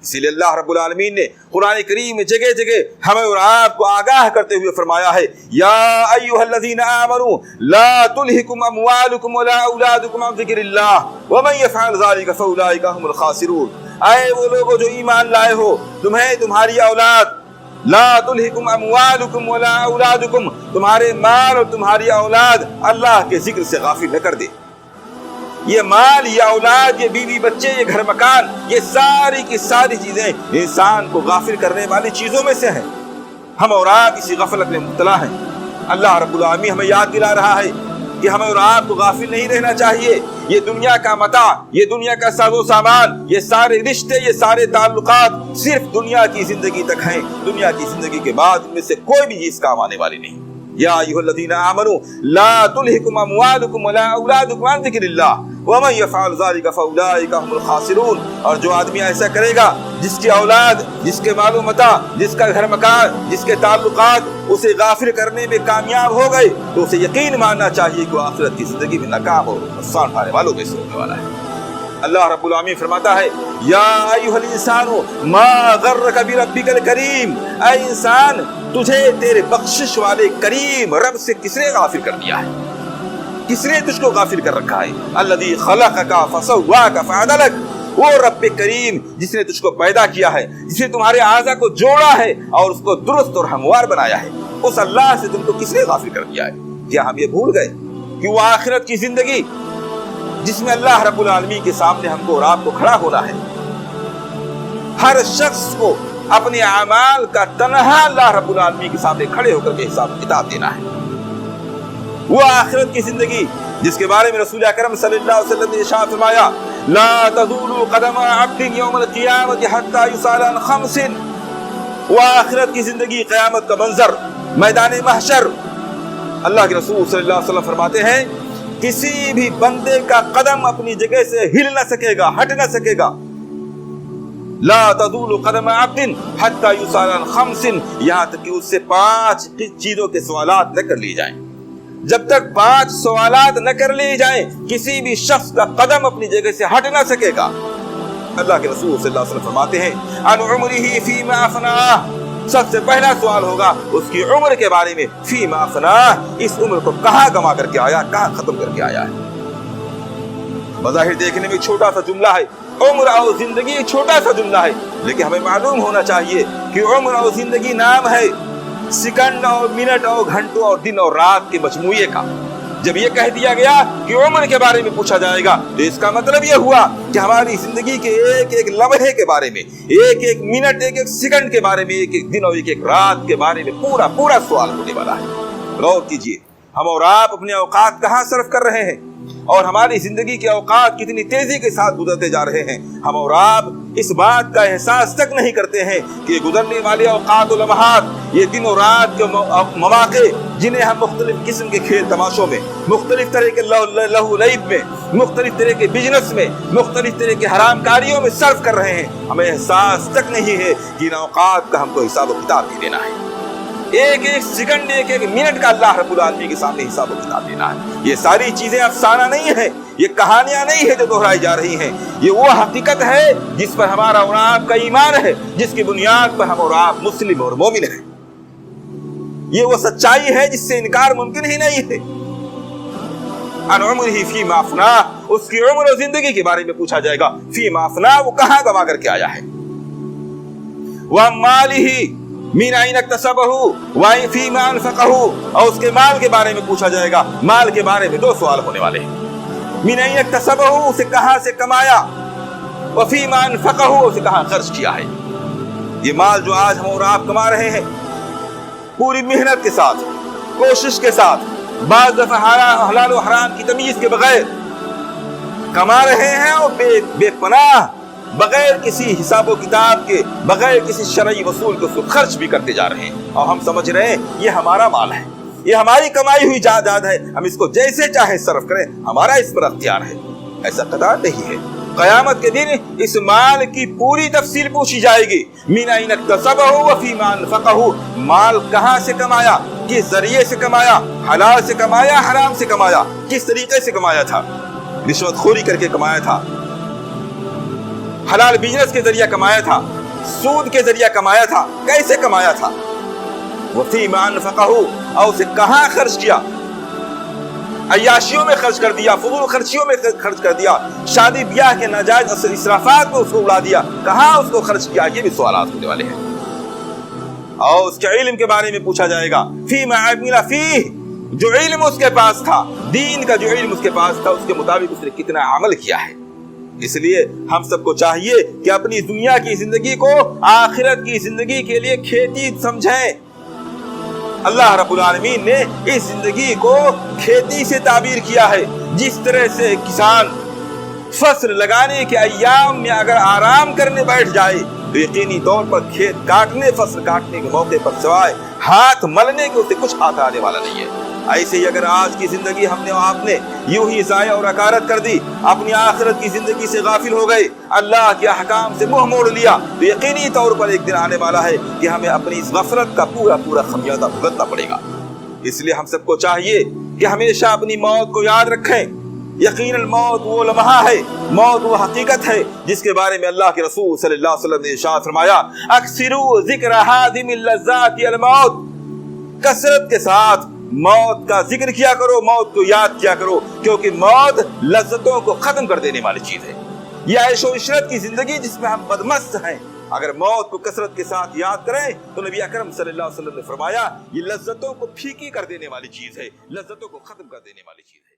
اسی لیے اللہ رب العالمین نے قرآن کریم میں جگہ جگہ ہمیں اور آپ کو آگاہ کرتے ہوئے فرمایا ہے یا ایھا الذین آمنوا لا تلہکم اموالکم ولا اولادکم عن ذکر اللہ ومن یفعل ذلک فاولئک هم الخاسرون. اے وہ لوگوں جو ایمان لائے ہو، تمہیں تمہاری اولاد، لا تلہکم اموالکم ولا اولادکم، تمہارے مال اور تمہاری اولاد اللہ کے ذکر سے غافل نہ کر دے. یہ مال، یہ اولاد، یہ بیوی بچے، یہ گھر مکان، یہ ساری کی ساری چیزیں انسان کو غافل کرنے والی چیزوں میں سے ہیں. ہم اور آپ اسی غفلت میں مبتلا ہیں. اللہ رب العالمین ہمیں یاد دلا رہا ہے کہ ہمیں اور آپ کو غافل نہیں رہنا چاہیے. یہ دنیا کا متاع، یہ دنیا کا ساز و سامان، یہ سارے رشتے، یہ سارے تعلقات صرف دنیا کی زندگی تک ہیں. دنیا کی زندگی کے بعد ان میں سے کوئی بھی چیز کام آنے والی نہیں. یا ایھا الذین آمنوا لا تلہکم اموالکم ولا اولادکم عن ذکر اللہ ومن یفعل ذلک فاولئک هم الخاسرون. اور جو آدمی ایسا کرے گا جس کی اولاد، جس کے مال و متاع، جس کا گھر مکان، جس کے تعلقات اسے غافل کرنے میں کامیاب ہو گئے، تو اسے یقین ماننا چاہیے کہ وہ آخرت کی زندگی میں ناکام اور نقصان پانے والوں میں سے ہونے والا ہے. اللہ رب العالمین فرماتا ہے یا ایھا الانسان ما غرک بربک الکریم، اے انسان تجھے تیرے بخشش والے کریم رب سے کس نے غافل کر دیا ہے؟ کس نے تجھ کو غافل کر رکھا ہے؟ الذی خلقک فسواک فعدلک، وہ رب کریم جس نے تجھ کو پیدا کیا ہے، جس نے تمہارے اعضاء کو جوڑا ہے اور اس کو درست اور ہموار بنایا ہے، اس اللہ سے تم کو کس نے غافل کر دیا ہے؟ کیا ہم یہ بھول گئے کہ وہ آخرت کی زندگی جس میں اللہ رب العالمین کے سامنے ہم کو اور آپ کو کھڑا ہونا ہے، ہر شخص کو اپنے اعمال کا تنہا اللہ رب العالمین کے سامنے کھڑے ہو کر کے حساب کتاب دینا ہے. وہ آخرت کی زندگی جس کے بارے میں رسول اکرم صلی اللہ علیہ وسلم نے ارشاد فرمایا لا تزول قدم عبد یوم القیامت حتی یسأل عن خمس. وہ آخرت کی زندگی، قیامت کا منظر، میدان محشر، اللہ کے رسول صلی اللہ علیہ وسلم فرماتے ہیں کسی بھی بندے کا قدم اپنی جگہ سے ہل نہ سکے گا، ہٹ نہ سکے گا. لا تزول قدم عبد حتی یسأل عن خمس، یہاں تک کہ اس سے 5 چیزوں کے سوالات نہ کر لیے جائیں. جب تک 5 سوالات نہ کر لیے جائیں کسی بھی شخص کا قدم اپنی جگہ سے ہٹ نہ سکے گا. اللہ کے رسول صلی اللہ علیہ وسلم فرماتے ہیں عن عمرہ فیما افناہ، سب سے پہلا سوال ہوگا اس کی عمر کے بارے میں. فیما افناہ، اس عمر کو کہاں گما کر کے آیا، کہاں ختم کر کے آیا ہے. بظاہر دیکھنے میں چھوٹا سا جملہ ہے، عمر اور زندگی چھوٹا سا جملہ ہے، لیکن ہمیں معلوم ہونا چاہیے کہ عمر اور زندگی نام ہے سیکنڈ اور منٹ اور گھنٹوں اور دن اور رات کے مجموعے کا. جب یہ کہہ دیا گیا کہ عمر کے بارے میں پوچھا جائے گا تو اس کا مطلب یہ ہوا کہ ہماری زندگی کے ایک ایک لمحے کے بارے میں، ایک ایک منٹ، ایک ایک سیکنڈ کے بارے میں، ایک ایک دن اور ایک ایک رات کے بارے میں پورا پورا سوال ہونے والا ہے. غور کیجئے ہم اور آپ اپنے اوقات کہاں صرف کر رہے ہیں اور ہماری زندگی کے اوقات کتنی تیزی کے ساتھ گزرتے جا رہے ہیں. ہم اور آپ اس بات کا احساس تک نہیں کرتے ہیں کہ گزرنے والے اوقات و لمحات، یہ دن و رات کے مواقع جنہیں ہم مختلف قسم کے کھیل تماشوں میں، مختلف طرح کے لہو لعب میں، مختلف طرح کے بزنس میں، مختلف طرح کے حرام کاریوں میں صرف کر رہے ہیں، ہمیں احساس تک نہیں ہے کہ ان اوقات کا ہم کو حساب و کتاب بھی دینا ہے. ایک ایک سیکنڈ، ایک ایک منٹ کا اللہ رب العالمین کے سامنے حساب و کتاب دینا ہے. یہ ساری چیزیں افسانہ نہیں ہیں، یہ کہانیاں نہیں ہیں جو دہرائی جا رہی ہیں، یہ وہ حقیقت ہے جس پر ہمارا اور آپ کا ایمان ہے، جس کی بنیاد پر ہم اور آپ مسلم اور مومن ہیں. یہ وہ سچائی ہے جس سے انکار ممکن ہی نہیں ہے. عن عمرہ فیما افناہ، اس کی عمر اور زندگی کے بارے میں پوچھا جائے گا. فیما افناہ، وہ کہاں گوا کر کے آیا ہے. وعن مالہ من أين اكتسبه وفيما أنفقه، اور اس کے مال کے بارے میں پوچھا جائے گا. مال کے بارے میں 2 سوال ہونے والے ہیں. من أين اكتسبه، اسے کہاں سے کمایا، وفيما أنفقه، اسے کہاں خرچ کیا ہے. یہ مال جو آج ہم اور آپ کما رہے ہیں پوری محنت کے ساتھ، کوشش کے ساتھ، بعض دفعہ حلال و حرام کی تمیز کے بغیر کما رہے ہیں اور بے پناہ بغیر کسی حساب و کتاب کے، بغیر کسی شرعی وصول کے اس کو خرچ بھی کرتے جا رہے ہیں. اور ہم سمجھ رہے ہیں یہ ہمارا مال ہے، یہ ہماری کمائی ہوئی جائیداد ہے، ہم اس کو جیسے چاہے صرف کریں، ہمارا اس پر اختیار ہے. ایسا قطعا نہیں ہے. قیامت کے دن اس مال کی پوری تفصیل پوچھی جائے گی. من أين اكتسبه وفيما أنفقه، مال کہاں سے کمایا، کس ذریعے سے کمایا، حلال سے کمایا، حرام سے کمایا، کس طریقے سے کمایا تھا، رشوت خوری کر کے کمایا تھا، حلال بزنس کے ذریعہ کمایا تھا، سود کے ذریعہ کمایا تھا، کیسے کمایا تھا؟ وَفِيمَا أَنفَقَهُ، اور اسے کہاں خرچ کیا؟ عیاشیوں میں خرچ کر دیا، فضول خرچیوں میں خرچ کر دیا، شادی بیاہ کے ناجائز اسرافات میں اس کو اڑا دیا، کہاں اس کو خرچ کیا؟ یہ بھی سوالات ہونے والے ہیں۔ اور اس کے علم کے بارے میں پوچھا جائے گا، فِيمَا عَمِلَ فِيهِ، جو علم اس کے پاس تھا، دین کا جو علم اس کے پاس تھا، اس کے مطابق اس نے کتنا عمل کیا ہے۔ اس لیے ہم سب کو چاہیے کہ اپنی دنیا کی زندگی کو آخرت کی زندگی کے لیے کھیتی سمجھیں۔ اللہ رب العالمین نے اس زندگی کو کھیتی سے تعبیر کیا ہے۔ جس طرح سے کسان فصل لگانے کے ایام میں اگر آرام کرنے بیٹھ جائے تو یقینی طور پر کھیت کاٹنے، فصل کاٹنے کے موقع پر سوائے ہاتھ ملنے کے اسے کچھ ہاتھ آنے والا نہیں ہے۔ ایسے ہی اگر آج کی زندگی ہم نے آپ نے یوں ہی ضائع اور اکارت کر دی، اپنی آخرت کی زندگی سے غافل ہو گئے، اللہ کے احکام سے منہ موڑ لیا، تو یقینی طور پر ایک دن آنے والا ہے کہ ہمیں اپنی اس غفلت کا پورا خمیازہ بھگتنا پڑے گا۔ اس لیے ہم سب کو چاہیے کہ ہمیشہ اپنی موت کو یاد رکھیں۔ یقیناً موت وہ لمحہ ہے، موت وہ حقیقت ہے جس کے بارے میں اللہ کے رسول صلی اللہ علیہ وسلم نے ارشاد فرمایا، اکثروا ذکر ہادم اللذات الموت، کثرت کے ساتھ موت کا ذکر کیا کرو، موت کو یاد کیا کرو، کیونکہ موت لذتوں کو ختم کر دینے والی چیز ہے۔ یہ عیش و عشرت کی زندگی جس میں ہم بدمست ہیں، اگر موت کو کثرت کے ساتھ یاد کریں تو نبی اکرم صلی اللہ علیہ وسلم نے فرمایا یہ لذتوں کو پھیکی کر دینے والی چیز ہے، لذتوں کو ختم کر دینے والی چیز ہے۔